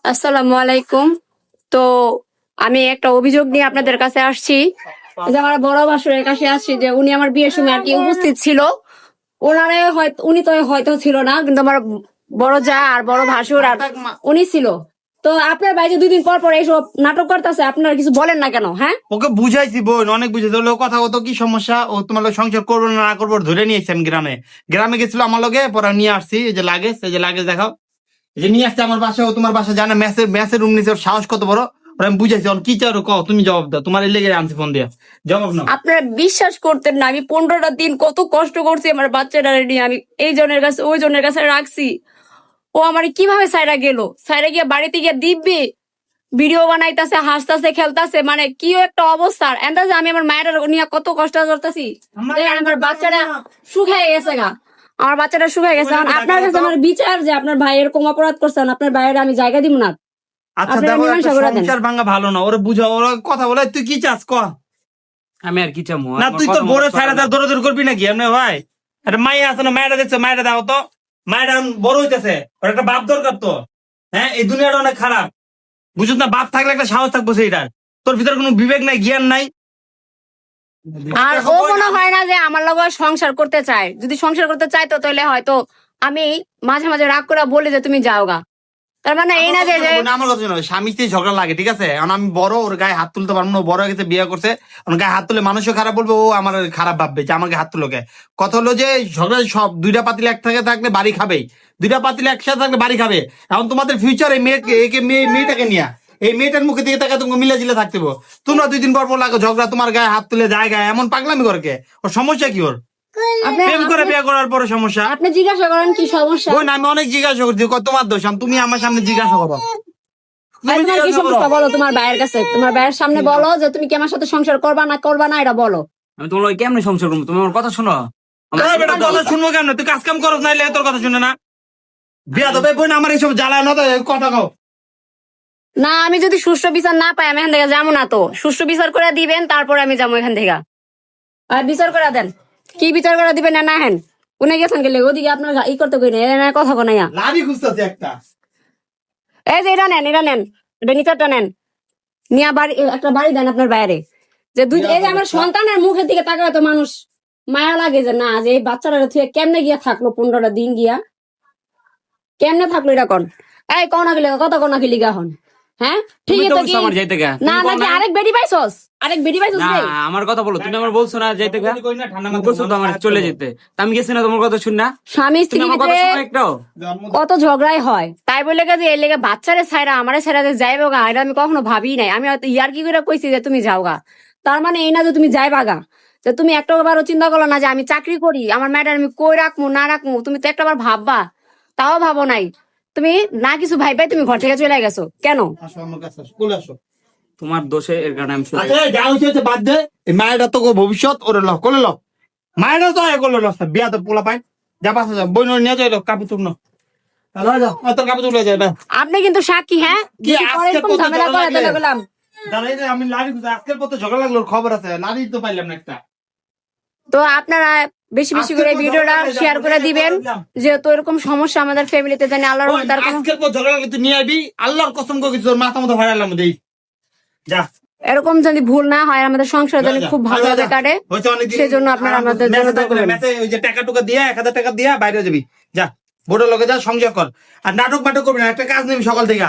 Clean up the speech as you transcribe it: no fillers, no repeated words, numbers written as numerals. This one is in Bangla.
আসসালামু আলাইকুম। তো আমি একটা অভিযোগ নিয়ে আপনাদের কাছে আসছি, যে আমার বড় ভাসুরের কাছে আসছি, যে উনি আমার বিয়ের সময় আর কি উপস্থিত ছিল। ওনারে হয়তো উনি তো হয়তো ছিল না, কিন্তু আমার বড় যা আর বড় ভাসুর আর উনি ছিল। তো আপনার ভাই যে 2 দিন পর পর এইসব নাটক করতেছে, আপনারা কিছু বলেন না কেন? হ্যাঁ, ওকে বুঝাইছি বোন, অনেক বুঝাইছি। ওর কথা কত কি সমস্যা, ও তোমার লোক সংসার করবো না না করবো ধরে নিয়েছি। আমি গ্রামে গ্রামে গেছিল আমার লগে, পরে নিয়ে আসছি। এই যে লাগেজ দেখাও, এই যে নিয়ে আসছে আমার বাসা। ও তোমার বাসা জানে, ম্যাসের রুম নিচে। ওর সাহস কত বড়! ওরা আমি বুঝাইছি। ওর কি চাও কও, তুমি জবাব দাও। তোমার এই লেগে আনছি ফোন দিয়া, জবাব নাও। আপনারা বিশ্বাস করতেন না, আমি 15টা দিন কত কষ্ট করছি আমার বাচ্চাটা নিয়ে। আমি এই জনের কাছে ওই জনের কাছে রাখছি। ও আমার কিভাবে সাইরা গেল, সাইরা গিয়ে বাড়িতে গিয়ে দিব্যি ভিডিও বানাইতেছে, হাসতেছে, খেলতেছে, মানে কি একটা অবস্থা। এন্দাজে আমি আমার মায়ের নিয়ে কত কষ্ট করতেছি। আমার বাচ্চাটা শুকায় গেছে গা, আমার বাচ্চাটা শুকায় গেছে। এখন আপনার কাছে আমার বিচার, যে আপনার ভাই এরকম অপরাধ করছেন, আপনার ভাইয়ের আমি জায়গা দিব না। আচ্ছা আপনারা দেখো, মীমাংসা একটা করে দেন। সংসার ভাঙা ভালো না। ওরা বুঝাও, ওরা কথা বলে। তুই কি চাস ক? আমি আর কি চামু না তুই তোর বড় ছাড়া তার দৌড়াদৌড়ি করবি নাকি এমনি ভাই? একটা মাইয়া আছে না, মায়েরা দেখছো, মায়েরা দাও তো। মায়েরা বড় হইতেছে, ওর একটা বাপ দরকার তো। হ্যাঁ, এই দুনিয়াটা অনেক খারাপ, বুঝছ না? বাপ থাকলে একটা সাহস থাকবো সেইটার। তোর ভিতরে কোনো বিবেক নাই, জ্ঞান নাই। আর ও মনে হয় না যে আমার লগে সংসার করতে চায়। যদি সংসার করতে চাইতো তাহলে হয়তো আমি মাঝে মাঝে রাগ করে বলি যে তুমি যাও গা। তার মানে এই না যে আমার কথা শোনো, স্বামী স্ত্রী ঝগড়া লাগে, ঠিক আছে? এখন আমি বড়, ওর গায়ে হাত তুলতে পারবো না। ও বড় হয়ে গেছে, বিয়ে করছে। ওর গায়ে হাত তুলে মানুষও খারাপ বলবে, ও আমার খারাপ ভাববে যে আমার গায়ে হাত তুলোকে। কথা হলো যে ঝগড়া সব, দুইটা পাতিল একসাথে থাকলে বাড়ি খাবেই। দুইটা পাতিল একসাথে থাকলে বাড়ি খাবে। এখন তোমাদের ফিউচার এই মেয়েটাকে নিয়ে, এই মেয়েটার মুখে দিকে তাকে তুমি মিলে জিলে থাকতে হবে। তোমরা 2 দিন পর পর লাগো ঝগড়া, তোমার গায়ে হাত তুলে যায় গায়ে, এমন পাগলামি করে কে? ওর সমস্যা কি? ওর প্রেম করে বিয়ে করার পরে সমস্যা। আপনি জিজ্ঞাসা করেন কি সমস্যা। বোন, আমি অনেক জিজ্ঞাসা করছি, তোমার দোষ। তুমি আমার সামনে জিজ্ঞাসা করো। তোমার কি সমস্যা বলো তোমার ভাইয়ের কাছে, তোমার ভাইয়ের সামনে বলো যে তুমি কি আমার সাথে সংসার করবা না এটা বলো। আমি তোমার লগে কেমনে সংসার করবো? তুমি আমার কথা শোনো। এই বেটা, কথা শুনবো কেন? তুই কাজ কাম করস নাইলে তোর কথা শুনে না? বিয়া দেবে বোন, আমার এইসব জ্বালায় না তো। কথা কও। না, আমি যদি সুষ্ঠু বিচার না পাই আমি এখান থেকে যাবো না। তো সুষ্ঠু বিচার করে দিবেন, তারপরে আমি যাবো এখান থেকে। আর বিচার করে দেন, কি বিচার করে দিবেন না হেন। উনি গেছেন গেলে ওদিকে আপনার ই করতে কই না, কথা কোনাইয়া। লাভি খুঁজতেছে একটা। এই যে এটা নেন, এটা নিচারটা নেন, নিয়া বাড়ি একটা বাড়ি দেন আপনার বাইরে। যে এই যে আমার সন্তানের মুখের দিকে তাকায় তো মানুষ মায়া লাগে, যে না, যে এই বাচ্চাটা থেকে কেমনে গিয়া থাকলো 15টা দিন গিয়া, কেমনে থাকলো এটা কোন। এই কনা গেলে কত কনা গেলি গা হন। হ্যাঁ, ঠিক তুমি তো আছে বলছো আমার যাইতে গা। না, নাকি আরেক বেডি পাইছস, আরেক বেডি পাইছস না, রে? আমার কথা বলো। তুমি আমার বলছো না যাইতে গা, বলছো তো আমার চলে যেতে। তা আমি গেছি না তোমার কথা শুন না। স্বামী তুমি স্ত্রীর আমার কথা ভিতরে শোনো একটাও। কত ঝগড়াই হয়, তাই বলে গেছে এর লেগে বাচ্চারে ছাইরা আমারে ছাইরা যে যাইবো গা, এটা আমি কখনো ভাবি নাই। আমি হয়তো ইয়ার কি করে কইছি যে তুমি যাও গা, তার মানে এই না যে তুমি যাইবা গা। যে তুমি একটাবারও চিন্তা করলো না যে আমি চাকরি করি, আমার ম্যাডাম আমি কই রাখবো না রাখবো, তুমি তো একটাবার ভাববা। তাও ভাবো নাই তুমি, না কিছু ভাইবাই তুমি ঘর থেকে চলে গেছো কেন? আসো আমার কাছে, আসো, কোলে আসো। তোমার দোষে এর কারণে আমি চলে আচ্ছা, যা হইছে বাদ দে। এই মায়েরা তো ভবিষ্যৎ, ওরে ল কোলে ল। মায়েরা তো আয় করলো লস, বিয়া তো পোলা পায়। যা পাশে যা, বই নিয়ে যাই, কাপড় তুল না। তোর কাপড় তুলে যায় না। আপনি কিন্তু সাক্ষী। হ্যাঁ, কি যদি পরে আজকে এরকম কত ঝামেলা ঝগড়া করে লাগলে? তাহলে বললাম। দাঁড়াই রে, আমি লাড়ি খুঁজে আজকের পথে ঝগড়া লাগলো, খবর আছে। লাড়ি তো পাইলাম না একটা। তো আপনারা বেশি বেশি করে ভিডিওটা শেয়ার করে দিবেন, যেহেতু এরকম সমস্যা আমাদের ফ্যামিলিতে জানি আল্লাহর রহমতে তার কোনো আজকের পর ঝগড়া লাগলে তুই নিয়ে আইবি, আল্লাহর কসম করে কিছু, তোর মাথা মতো ভাড়ালাম দেই। যা, এরকম যদি ভুল না হয়, আমাদের সংসার যেন খুব ভালোভাবে কাটে, হয়তো অনেকদিন সেই জন্য আপনারা আমাদের জন্য দোয়া করবেন। ওই যে টাকা টুকা দিয়া, 1000 টাকা দিয়া বাইরে যাবি। যা, বোর্ডের লগে যা, সংযোগ কর। আর নাটক করবি না, একটা কাজ নেবি সকাল থেকে।